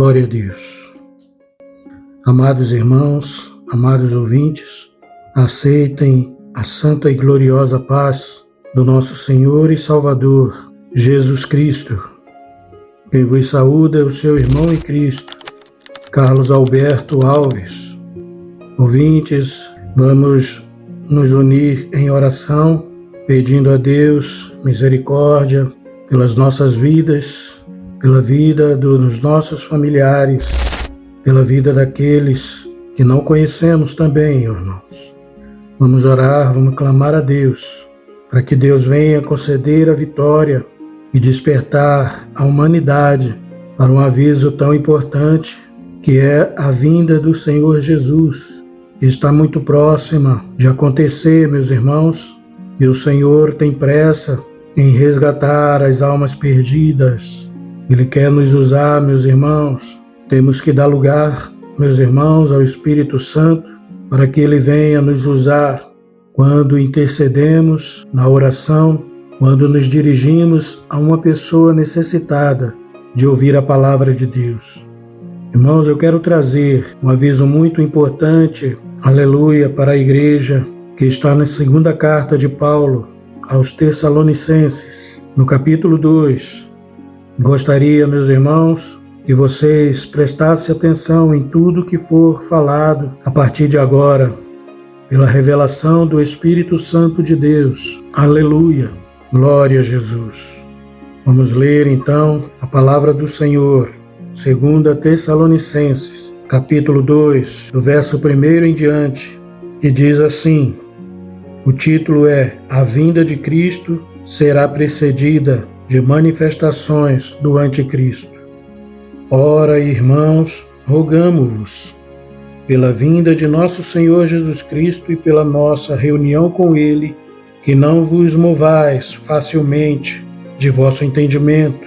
Glória a Deus. Amados irmãos, amados ouvintes, aceitem a santa e gloriosa paz do nosso Senhor e Salvador, Jesus Cristo. Quem vos saúda é o seu irmão em Cristo, Carlos Alberto Alves. Ouvintes, vamos nos unir em oração, pedindo a Deus misericórdia pelas nossas vidas, pela vida dos nossos familiares, pela vida daqueles que não conhecemos também, irmãos. Vamos orar, vamos clamar a Deus, para que Deus venha conceder a vitória e despertar a humanidade para um aviso tão importante, que é a vinda do Senhor Jesus, que está muito próxima de acontecer, meus irmãos, e o Senhor tem pressa em resgatar as almas perdidas. Ele quer nos usar, meus irmãos. Temos que dar lugar, meus irmãos, ao Espírito Santo para que Ele venha nos usar quando intercedemos na oração, quando nos dirigimos a uma pessoa necessitada de ouvir a palavra de Deus. Irmãos, eu quero trazer um aviso muito importante, aleluia, para a igreja, que está na segunda carta de Paulo aos Tessalonicenses, no capítulo 2. Gostaria, meus irmãos, que vocês prestassem atenção em tudo que for falado a partir de agora, pela revelação do Espírito Santo de Deus. Aleluia! Glória a Jesus! Vamos ler então a palavra do Senhor, 2 Tessalonicenses, capítulo 2, do verso 1 em diante, que diz assim: o título é A Vinda de Cristo será precedida de manifestações do Anticristo. Ora, irmãos, rogamo-vos, pela vinda de nosso Senhor Jesus Cristo e pela nossa reunião com Ele, que não vos movais facilmente de vosso entendimento,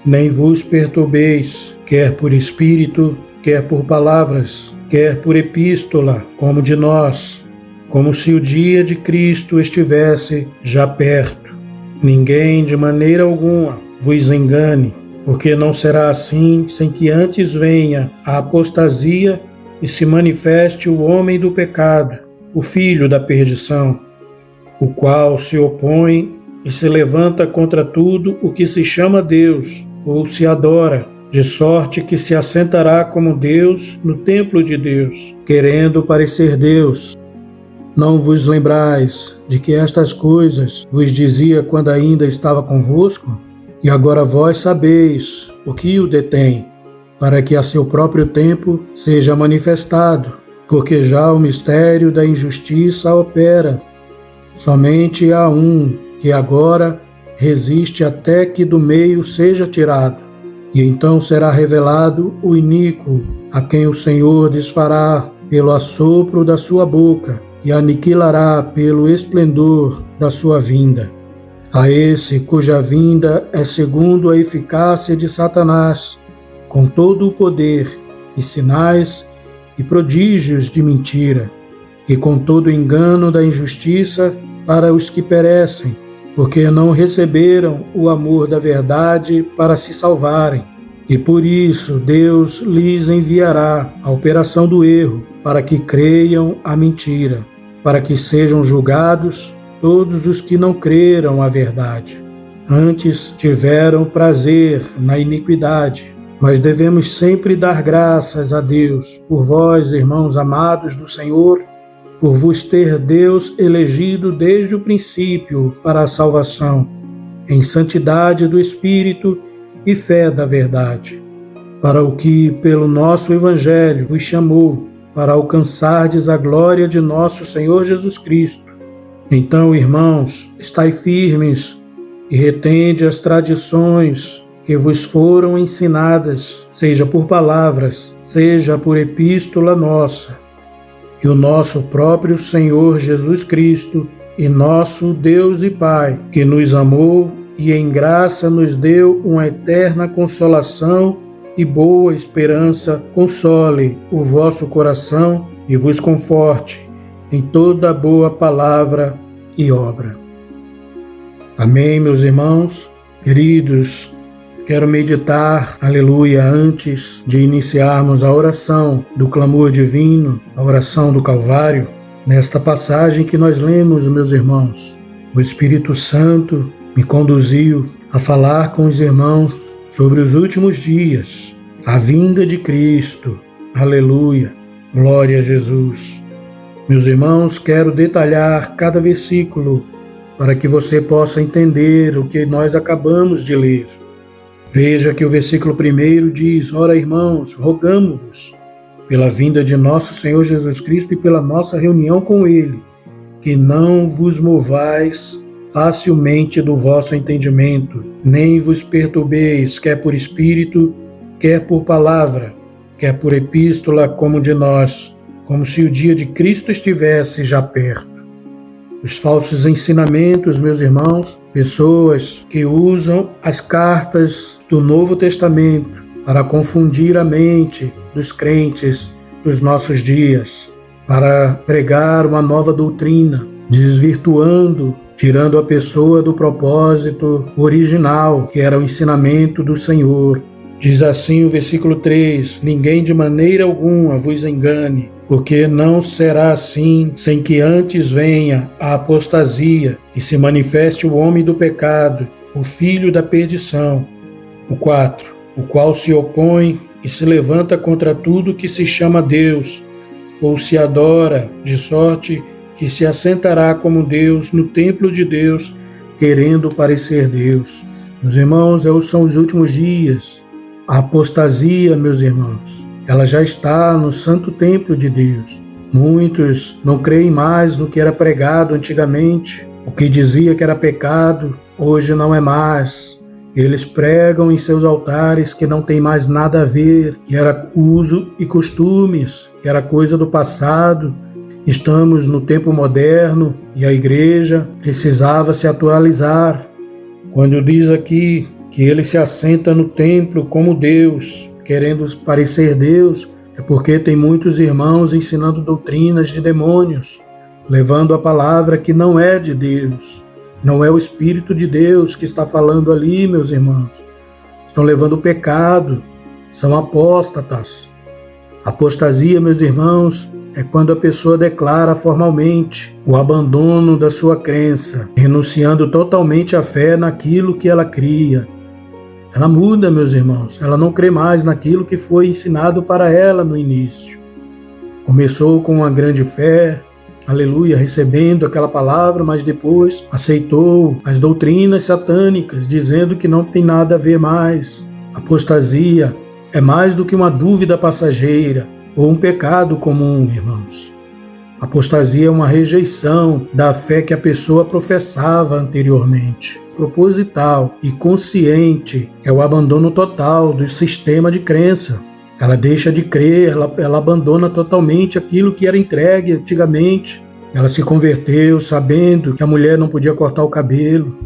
nem vos perturbeis, quer por espírito, quer por palavras, quer por epístola, como de nós, como se o dia de Cristo estivesse já perto. Ninguém de maneira alguma vos engane, porque não será assim sem que antes venha a apostasia e se manifeste o homem do pecado, o filho da perdição, o qual se opõe e se levanta contra tudo o que se chama Deus ou se adora, de sorte que se assentará como Deus no templo de Deus, querendo parecer Deus. Não vos lembrais de que estas coisas vos dizia quando ainda estava convosco? E agora vós sabeis o que o detém, para que a seu próprio tempo seja manifestado, porque já o mistério da injustiça opera. Somente há um que agora resiste até que do meio seja tirado, e então será revelado o iníquo, a quem o Senhor desfará pelo assopro da sua boca, e aniquilará pelo esplendor da sua vinda. A esse cuja vinda é segundo a eficácia de Satanás, com todo o poder e sinais e prodígios de mentira, e com todo o engano da injustiça para os que perecem, porque não receberam o amor da verdade para se salvarem. E por isso Deus lhes enviará a operação do erro, para que creiam a mentira, para que sejam julgados todos os que não creram a verdade. Antes tiveram prazer na iniquidade, mas devemos sempre dar graças a Deus por vós, irmãos amados do Senhor, por vos ter Deus elegido desde o princípio para a salvação, em santidade do Espírito e fé da verdade, para o que pelo nosso Evangelho vos chamou, para alcançardes a glória de nosso Senhor Jesus Cristo. Então, irmãos, estai firmes e retende as tradições que vos foram ensinadas, seja por palavras, seja por epístola nossa. E o nosso próprio Senhor Jesus Cristo e nosso Deus e Pai, que nos amou e em graça nos deu uma eterna consolação e boa esperança, console o vosso coração e vos conforte em toda boa palavra e obra. Amém, meus irmãos, queridos, quero meditar, aleluia, antes de iniciarmos a oração do clamor divino, a oração do Calvário, nesta passagem que nós lemos, meus irmãos. O Espírito Santo me conduziu a falar com os irmãos sobre os últimos dias, a vinda de Cristo, aleluia, glória a Jesus. Meus irmãos, quero detalhar cada versículo para que você possa entender o que nós acabamos de ler. Veja que o versículo 1 diz: Ora, irmãos, rogamo-vos, pela vinda de nosso Senhor Jesus Cristo e pela nossa reunião com Ele, que não vos movais facilmente do vosso entendimento, nem vos perturbeis, quer por espírito, quer por palavra, quer por epístola, como de nós, como se o dia de Cristo estivesse já perto. Os falsos ensinamentos, meus irmãos, pessoas que usam as cartas do Novo Testamento para confundir a mente dos crentes dos nossos dias, para pregar uma nova doutrina, desvirtuando, tirando a pessoa do propósito original, que era o ensinamento do Senhor. Diz assim o versículo 3: Ninguém de maneira alguma vos engane, porque não será assim sem que antes venha a apostasia e se manifeste o homem do pecado, o filho da perdição. O 4: O qual se opõe e se levanta contra tudo que se chama Deus, ou se adora, de sorte que se assentará como Deus no templo de Deus, querendo parecer Deus. Meus irmãos, são os últimos dias. A apostasia, meus irmãos, ela já está no santo templo de Deus. Muitos não creem mais no que era pregado antigamente. O que dizia que era pecado, hoje não é mais. Eles pregam em seus altares que não tem mais nada a ver, que era uso e costumes, que era coisa do passado. Estamos no tempo moderno e a igreja precisava se atualizar. Quando diz aqui que ele se assenta no templo como Deus, querendo parecer Deus, é porque tem muitos irmãos ensinando doutrinas de demônios, levando a palavra que não é de Deus. Não é o Espírito de Deus que está falando ali, meus irmãos. Estão levando o pecado, são apóstatas. Apostasia, meus irmãos, é quando a pessoa declara formalmente o abandono da sua crença, renunciando totalmente à fé naquilo que ela cria. Ela muda, meus irmãos, ela não crê mais naquilo que foi ensinado para ela no início. Começou com uma grande fé, aleluia, recebendo aquela palavra, mas depois aceitou as doutrinas satânicas, dizendo que não tem nada a ver mais. Apostasia é mais do que uma dúvida passageira ou um pecado comum, irmãos. Apostasia é uma rejeição da fé que a pessoa professava anteriormente. Proposital e consciente é o abandono total do sistema de crença. Ela deixa de crer, ela abandona totalmente aquilo que era entregue antigamente. Ela se converteu sabendo que a mulher não podia cortar o cabelo,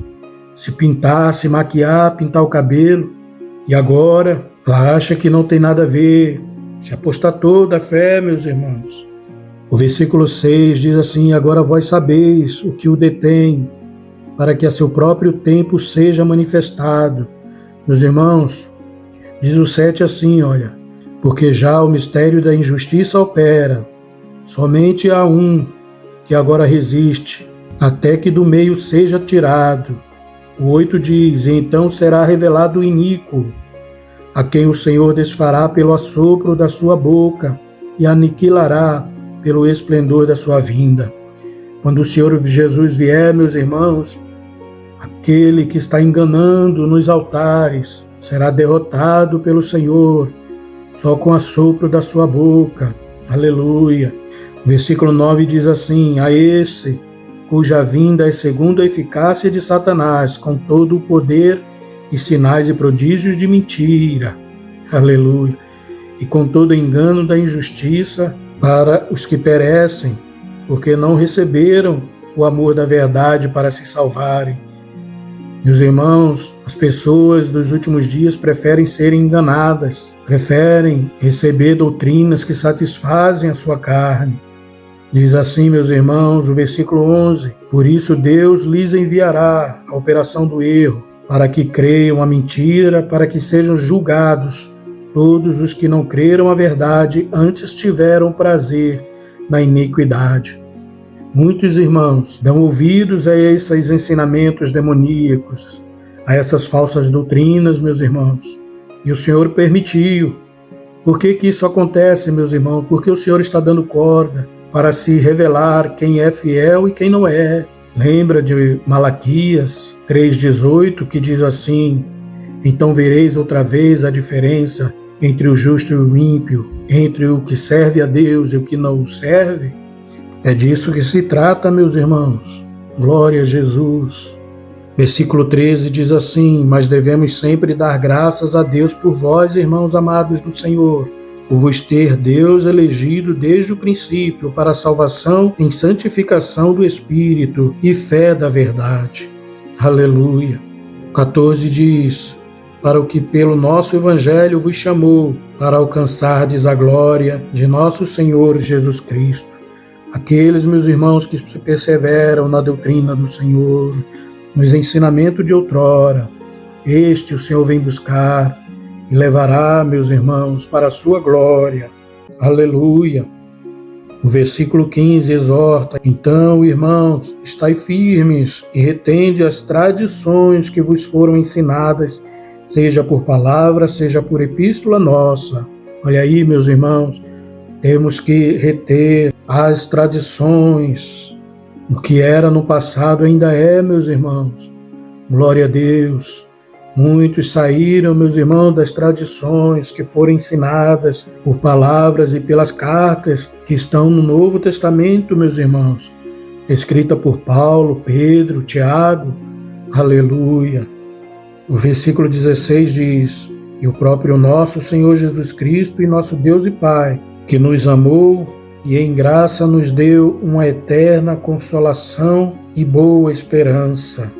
se pintar, se maquiar, pintar o cabelo. E agora ela acha que não tem nada a ver. Se apostatou da fé, meus irmãos. O versículo 6 diz assim: Agora vós sabeis o que o detém, para que a seu próprio tempo seja manifestado. Meus irmãos, diz o 7 assim, olha: Porque já o mistério da injustiça opera, somente há um que agora resiste, até que do meio seja tirado. O 8 diz: E então será revelado o iníquo, a quem o Senhor desfará pelo assopro da sua boca e aniquilará pelo esplendor da sua vinda. Quando o Senhor Jesus vier, meus irmãos, aquele que está enganando nos altares será derrotado pelo Senhor, só com o assopro da sua boca. Aleluia. O versículo 9 diz assim: A esse, cuja vinda é segundo a eficácia de Satanás, com todo o poder e sinais e prodígios de mentira. Aleluia. E com todo engano da injustiça para os que perecem, porque não receberam o amor da verdade para se salvarem. Meus irmãos, as pessoas dos últimos dias preferem ser enganadas, preferem receber doutrinas que satisfazem a sua carne. Diz assim, meus irmãos, o versículo 11: Por isso Deus lhes enviará a operação do erro, para que creiam a mentira, para que sejam julgados todos os que não creram a verdade, antes tiveram prazer na iniquidade. Muitos irmãos dão ouvidos a esses ensinamentos demoníacos, a essas falsas doutrinas, meus irmãos, e o Senhor permitiu. Por que isso acontece, meus irmãos? Porque o Senhor está dando corda para se revelar quem é fiel e quem não é. Lembra de Malaquias 3,18, que diz assim: então vereis outra vez a diferença entre o justo e o ímpio, entre o que serve a Deus e o que não o serve? É disso que se trata, meus irmãos. Glória a Jesus. Versículo 13 diz assim: mas devemos sempre dar graças a Deus por vós, irmãos amados do Senhor, por vos ter Deus elegido desde o princípio para a salvação em santificação do Espírito e fé da verdade. Aleluia. 14 diz: para o que pelo nosso Evangelho vos chamou, para alcançardes a glória de nosso Senhor Jesus Cristo. Aqueles, meus irmãos, que perseveram na doutrina do Senhor, nos ensinamentos de outrora, este o Senhor vem buscar e levará, meus irmãos, para a sua glória. Aleluia. O versículo 15 exorta: então, irmãos, estai firmes e retende as tradições que vos foram ensinadas, seja por palavra, seja por epístola nossa. Olha aí, meus irmãos, temos que reter as tradições. O que era no passado ainda é, meus irmãos. Glória a Deus. Muitos saíram, meus irmãos, das tradições que foram ensinadas por palavras e pelas cartas que estão no Novo Testamento, meus irmãos, escrita por Paulo, Pedro, Tiago. Aleluia. O versículo 16 diz: e o próprio nosso Senhor Jesus Cristo e nosso Deus e Pai, que nos amou e em graça nos deu uma eterna consolação e boa esperança.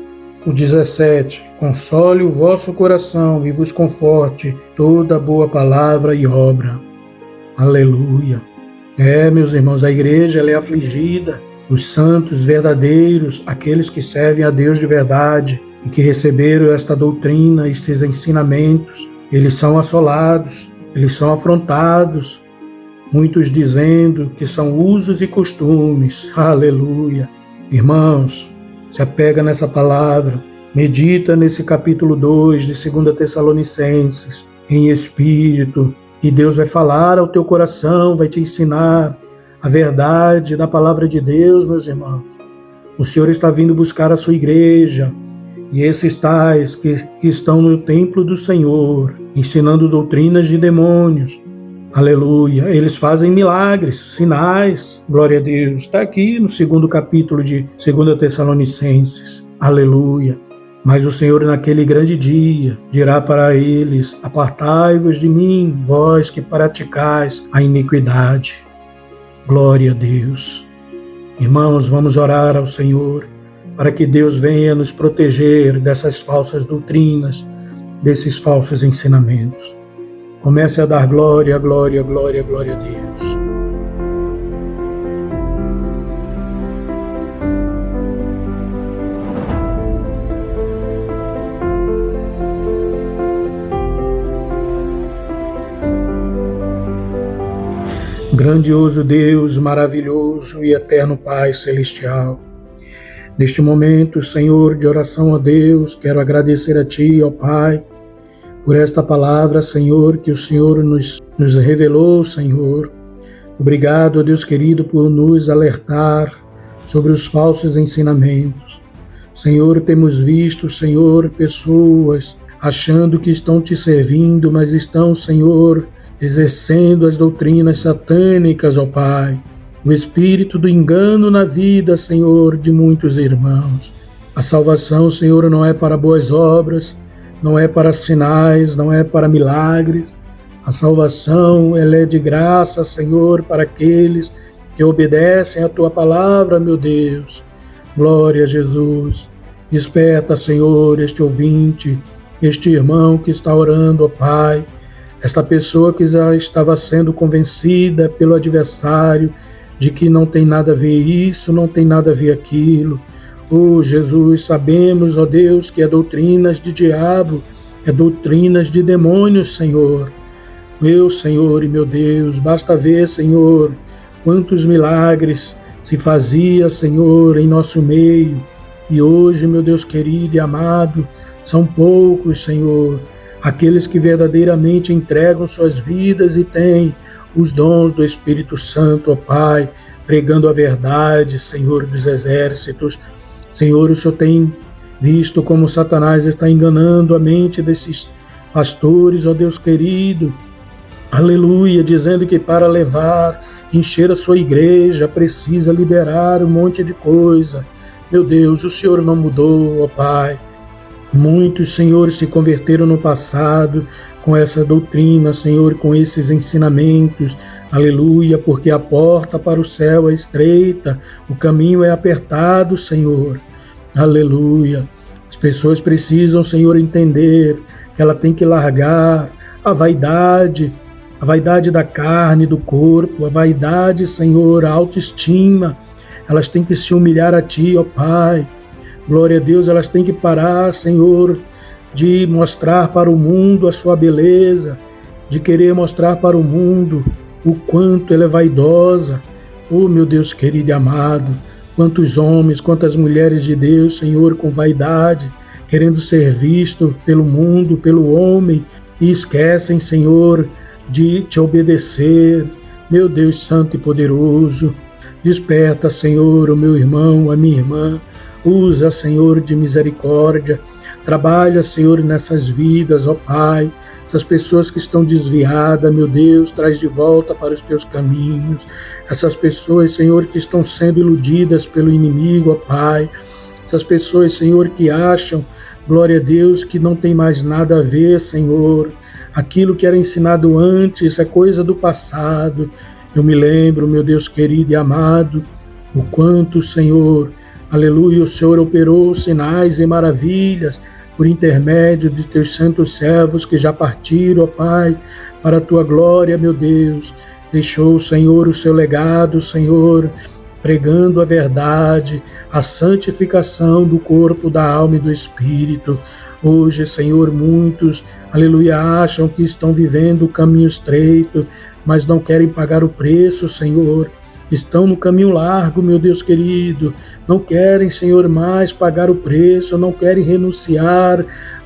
O 17, console o vosso coração e vos conforte toda boa palavra e obra. Aleluia. Meus irmãos, a igreja ela é afligida, os santos verdadeiros, aqueles que servem a Deus de verdade e que receberam esta doutrina, estes ensinamentos, eles são assolados, eles são afrontados, muitos dizendo que são usos e costumes. Aleluia. Irmãos, se apega nessa palavra, medita nesse capítulo 2 de 2 Tessalonicenses, em espírito, e Deus vai falar ao teu coração, vai te ensinar a verdade da palavra de Deus, meus irmãos. O Senhor está vindo buscar a sua igreja, e esses tais que estão no templo do Senhor, ensinando doutrinas de demônios, aleluia, eles fazem milagres, sinais, glória a Deus. Está aqui no 2º capítulo de 2 Tessalonicenses, aleluia. Mas o Senhor naquele grande dia dirá para eles: apartai-vos de mim, vós que praticais a iniquidade. Glória a Deus. Irmãos, vamos orar ao Senhor para que Deus venha nos proteger dessas falsas doutrinas, desses falsos ensinamentos. Comece a dar glória, glória, glória, glória a Deus. Grandioso Deus, maravilhoso e eterno Pai Celestial, neste momento, Senhor, de oração a Deus, quero agradecer a Ti, ó Pai, por esta palavra, Senhor, que o Senhor nos revelou, Senhor. Obrigado, ó Deus querido, por nos alertar sobre os falsos ensinamentos. Senhor, temos visto, Senhor, pessoas achando que estão Te servindo, mas estão, Senhor, exercendo as doutrinas satânicas, ó Pai. O espírito do engano na vida, Senhor, de muitos irmãos. A salvação, Senhor, não é para boas obras, não é para sinais, não é para milagres. A salvação, ela é de graça, Senhor, para aqueles que obedecem a Tua palavra, meu Deus. Glória a Jesus. Desperta, Senhor, este ouvinte, este irmão que está orando, ó Pai, esta pessoa que já estava sendo convencida pelo adversário de que não tem nada a ver isso, não tem nada a ver aquilo. Oh Jesus, sabemos, ó Deus, que é doutrinas de diabo, é doutrinas de demônios, Senhor. Meu Senhor e meu Deus, basta ver, Senhor, quantos milagres se fazia, Senhor, em nosso meio. E hoje, meu Deus querido e amado, são poucos, Senhor, aqueles que verdadeiramente entregam suas vidas e têm os dons do Espírito Santo, ó Pai, pregando a verdade, Senhor dos exércitos. Senhor, o Senhor tem visto como Satanás está enganando a mente desses pastores, ó Deus querido, aleluia, dizendo que para levar, encher a sua igreja, precisa liberar um monte de coisa. Meu Deus, o Senhor não mudou, ó Pai. Muitos, Senhor, se converteram no passado com essa doutrina, Senhor, com esses ensinamentos, aleluia, porque a porta para o céu é estreita, o caminho é apertado, Senhor, aleluia. As pessoas precisam, Senhor, entender que ela tem que largar a vaidade da carne, do corpo, a vaidade, Senhor, a autoestima. Elas têm que se humilhar a Ti, ó Pai. Glória a Deus, elas têm que parar, Senhor, de mostrar para o mundo a sua beleza, de querer mostrar para o mundo o quanto ela é vaidosa. Oh, meu Deus querido e amado, quantos homens, quantas mulheres de Deus, Senhor, com vaidade, querendo ser visto pelo mundo, pelo homem, e esquecem, Senhor, de Te obedecer. Meu Deus santo e poderoso, desperta, Senhor, o meu irmão, a minha irmã. Usa, Senhor, de misericórdia. Trabalha, Senhor, nessas vidas, ó Pai. Essas pessoas que estão desviadas, meu Deus, traz de volta para os Teus caminhos. Essas pessoas, Senhor, que estão sendo iludidas pelo inimigo, ó Pai. Essas pessoas, Senhor, que acham, glória a Deus, que não tem mais nada a ver, Senhor. Aquilo que era ensinado antes é coisa do passado. Eu me lembro, meu Deus querido e amado, o quanto, Senhor, aleluia, o Senhor operou sinais e maravilhas por intermédio de Teus santos servos que já partiram, ó Pai, para a Tua glória, meu Deus. Deixou, Senhor, o Seu legado, Senhor, pregando a verdade, a santificação do corpo, da alma e do espírito. Hoje, Senhor, muitos, aleluia, acham que estão vivendo o caminho estreito, mas não querem pagar o preço, Senhor. Estão no caminho largo, meu Deus querido, não querem, Senhor, mais pagar o preço, não querem renunciar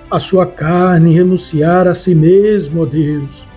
à sua carne, renunciar a si mesmo, ó Deus.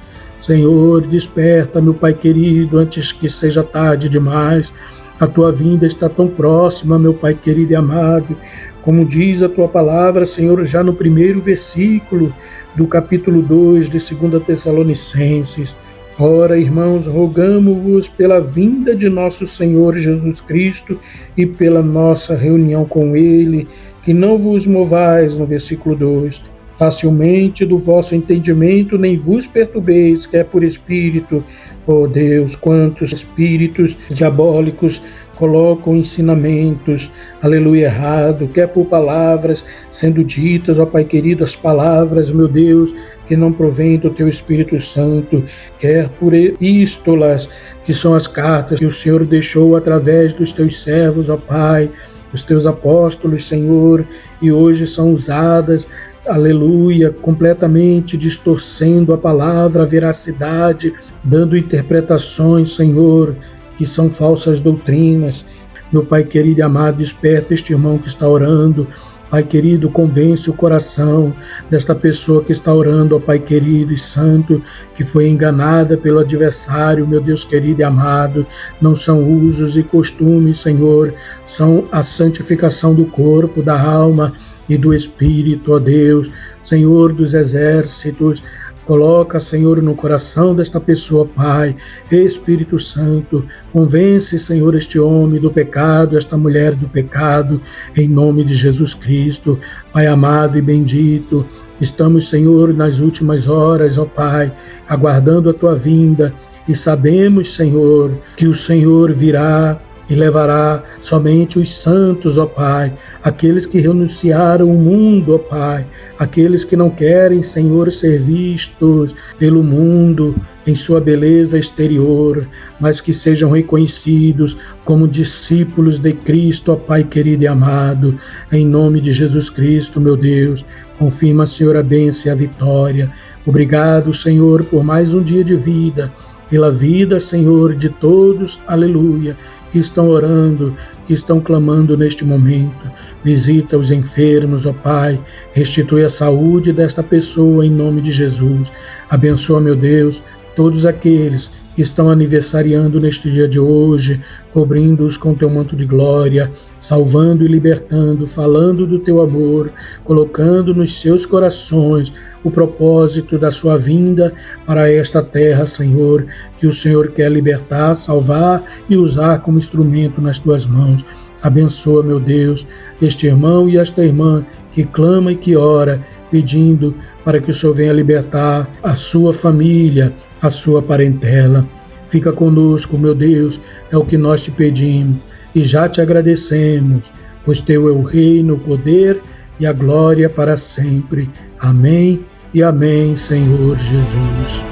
Senhor, desperta, meu Pai querido, antes que seja tarde demais. A Tua vinda está tão próxima, meu Pai querido e amado, como diz a Tua palavra, Senhor, já no primeiro versículo do capítulo 2 de 2 Tessalonicenses. Ora, irmãos, rogamo-vos pela vinda de nosso Senhor Jesus Cristo e pela nossa reunião com Ele, que não vos movais, no versículo 2, facilmente do vosso entendimento, nem vos perturbeis, quer por espírito. Oh Deus, quantos espíritos diabólicos colocam ensinamentos, aleluia, errado, quer por palavras sendo ditas, ó Pai querido, as palavras, meu Deus, que não provém do Teu Espírito Santo, quer por epístolas, que são as cartas que o Senhor deixou através dos Teus servos, ó Pai, os Teus apóstolos, Senhor, e hoje são usadas, aleluia, completamente distorcendo a palavra, a veracidade, dando interpretações, Senhor, que são falsas doutrinas. Meu Pai querido e amado, desperta este irmão que está orando. Pai querido, convence o coração desta pessoa que está orando, ó Pai querido e santo, que foi enganada pelo adversário, meu Deus querido e amado. Não são usos e costumes, Senhor, são a santificação do corpo, da alma e do espírito, ó Deus, Senhor dos exércitos. Coloca, Senhor, no coração desta pessoa, Pai, Espírito Santo, convence, Senhor, este homem do pecado, esta mulher do pecado, em nome de Jesus Cristo. Pai amado e bendito, estamos, Senhor, nas últimas horas, ó Pai, aguardando a Tua vinda e sabemos, Senhor, que o Senhor virá e levará somente os santos, ó Pai, aqueles que renunciaram o mundo, ó Pai, aqueles que não querem, Senhor, ser vistos pelo mundo, em sua beleza exterior, mas que sejam reconhecidos como discípulos de Cristo, ó Pai querido e amado, em nome de Jesus Cristo, meu Deus. Confirma, Senhor, a bênção e a vitória. Obrigado, Senhor, por mais um dia de vida, pela vida, Senhor, de todos, aleluia, que estão orando, que estão clamando neste momento. Visita os enfermos, ó Pai, restitui a saúde desta pessoa em nome de Jesus. Abençoa, meu Deus, todos aqueles que estão aniversariando neste dia de hoje, cobrindo-os com teu manto de glória, salvando e libertando, falando do teu amor, colocando nos seus corações o propósito da sua vinda para esta terra, Senhor, que o Senhor quer libertar, salvar e usar como instrumento nas tuas mãos. Abençoa, meu Deus, este irmão e esta irmã que clama e que ora, pedindo para que o Senhor venha libertar a sua família, a sua parentela. Fica conosco, meu Deus, é o que nós te pedimos e já te agradecemos, pois teu é o reino, o poder e a glória para sempre. Amém e amém, Senhor Jesus.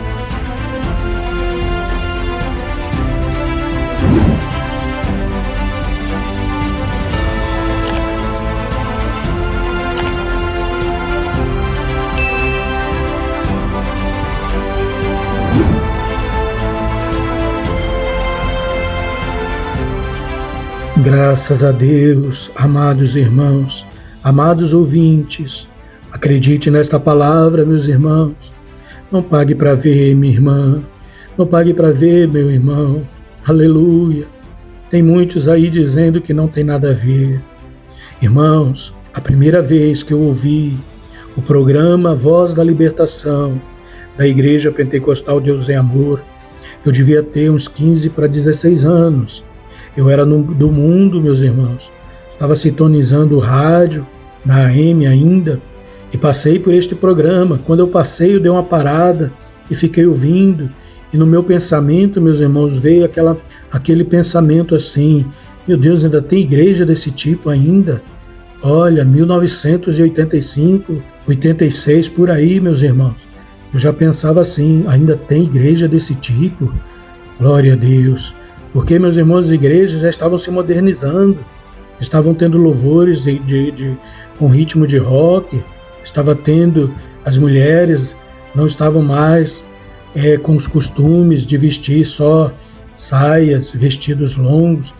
Graças a Deus, amados irmãos, amados ouvintes, acredite nesta palavra, meus irmãos. Não pague para ver, minha irmã, não pague para ver, meu irmão. Aleluia. Tem muitos aí dizendo que não tem nada a ver. Irmãos, a primeira vez que eu ouvi o programa Voz da Libertação da Igreja Pentecostal de Deus é Amor, eu devia ter uns 15 para 16 anos. Eu era do mundo, meus irmãos. Estava sintonizando o rádio, na AM ainda, e passei por este programa. Quando eu passei, eu dei uma parada e fiquei ouvindo. E no meu pensamento, meus irmãos, veio aquele pensamento assim: meu Deus, ainda tem igreja desse tipo ainda? Olha, 1985, 86, por aí, meus irmãos. Eu já pensava assim: ainda tem igreja desse tipo? Glória a Deus. Porque, meus irmãos, as igrejas já estavam se modernizando, estavam tendo louvores com ritmo de rock, estava tendo, as mulheres não estavam mais com os costumes de vestir só saias, vestidos longos,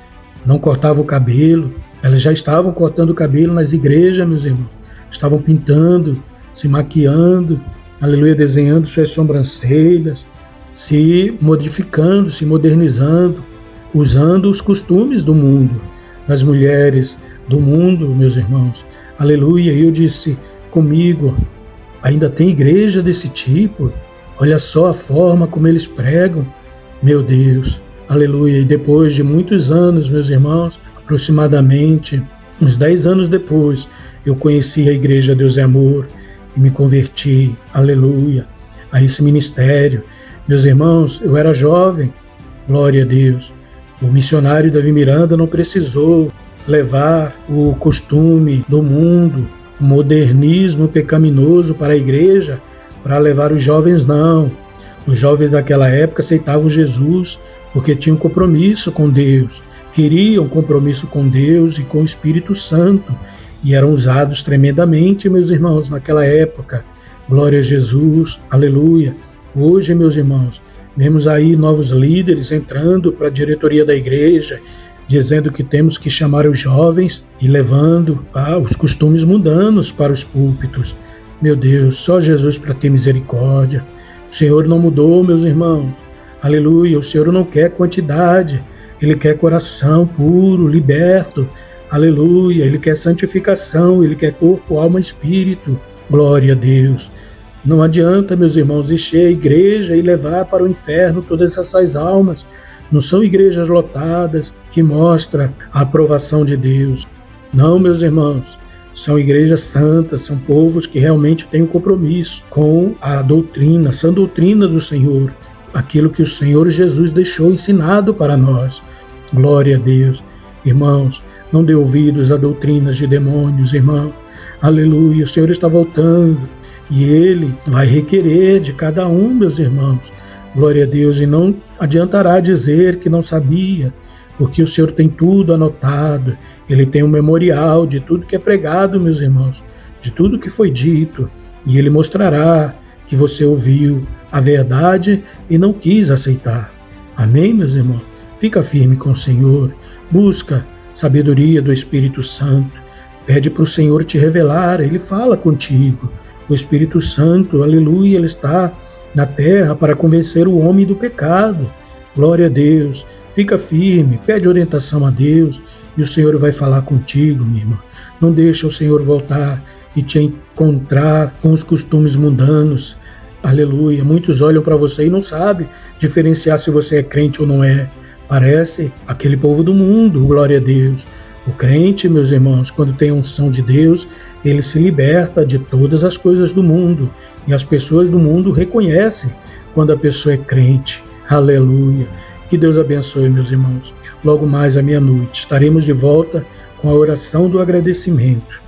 não cortavam o cabelo, elas já estavam cortando o cabelo nas igrejas, meus irmãos, estavam pintando, se maquiando, aleluia, desenhando suas sobrancelhas, se modificando, se modernizando, usando os costumes do mundo, das mulheres do mundo, meus irmãos. Aleluia. E eu disse comigo: ainda tem igreja desse tipo? Olha só a forma como eles pregam. Meu Deus. Aleluia. E depois de muitos anos, meus irmãos, aproximadamente uns 10 anos depois, eu conheci a Igreja Deus é Amor e me converti, aleluia, a esse ministério. Meus irmãos, eu era jovem, glória a Deus. O missionário Davi Miranda não precisou levar o costume do mundo, o modernismo pecaminoso para a igreja, para levar os jovens, não. Os jovens daquela época aceitavam Jesus porque tinham compromisso com Deus, queriam compromisso com Deus e com o Espírito Santo, e eram usados tremendamente, meus irmãos, naquela época. Glória a Jesus, aleluia. Hoje, meus irmãos, vemos aí novos líderes entrando para a diretoria da igreja, dizendo que temos que chamar os jovens e levando os costumes mundanos para os púlpitos. Meu Deus, só Jesus para ter misericórdia. O Senhor não mudou, meus irmãos. Aleluia, o Senhor não quer quantidade, Ele quer coração puro, liberto. Aleluia, Ele quer santificação, Ele quer corpo, alma e espírito. Glória a Deus. Não adianta, meus irmãos, encher a igreja e levar para o inferno todas essas almas. Não são igrejas lotadas que mostram a aprovação de Deus. Não, meus irmãos, são igrejas santas, são povos que realmente têm um compromisso com a doutrina, sã doutrina do Senhor, aquilo que o Senhor Jesus deixou ensinado para nós. Glória a Deus. Irmãos, não dê ouvidos a doutrinas de demônios, irmãos. Aleluia, o Senhor está voltando. E Ele vai requerer de cada um, meus irmãos, Glória a Deus, e não adiantará dizer que não sabia, porque o Senhor tem tudo anotado, Ele tem um memorial de tudo que é pregado, meus irmãos, de tudo que foi dito, e Ele mostrará que você ouviu a verdade e não quis aceitar. Amém, meus irmãos? Fica firme com o Senhor, busca sabedoria do Espírito Santo, pede para o Senhor te revelar, Ele fala contigo. O Espírito Santo, aleluia, Ele está na terra para convencer o homem do pecado. Glória a Deus. Fica firme, pede orientação a Deus e o Senhor vai falar contigo, minha irmã. Não deixa o Senhor voltar e te encontrar com os costumes mundanos. Aleluia. Muitos olham para você e não sabem diferenciar se você é crente ou não é. Parece aquele povo do mundo, glória a Deus. O crente, meus irmãos, quando tem a unção de Deus, ele se liberta de todas as coisas do mundo. E as pessoas do mundo reconhecem quando a pessoa é crente. Aleluia. Que Deus abençoe, meus irmãos. Logo mais à meia-noite estaremos de volta com a oração do agradecimento.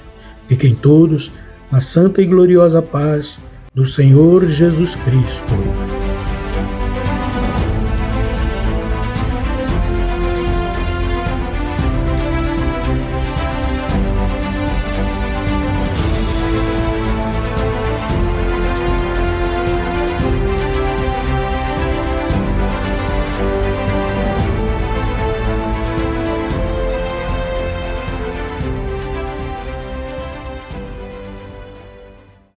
Fiquem todos na santa e gloriosa paz do Senhor Jesus Cristo.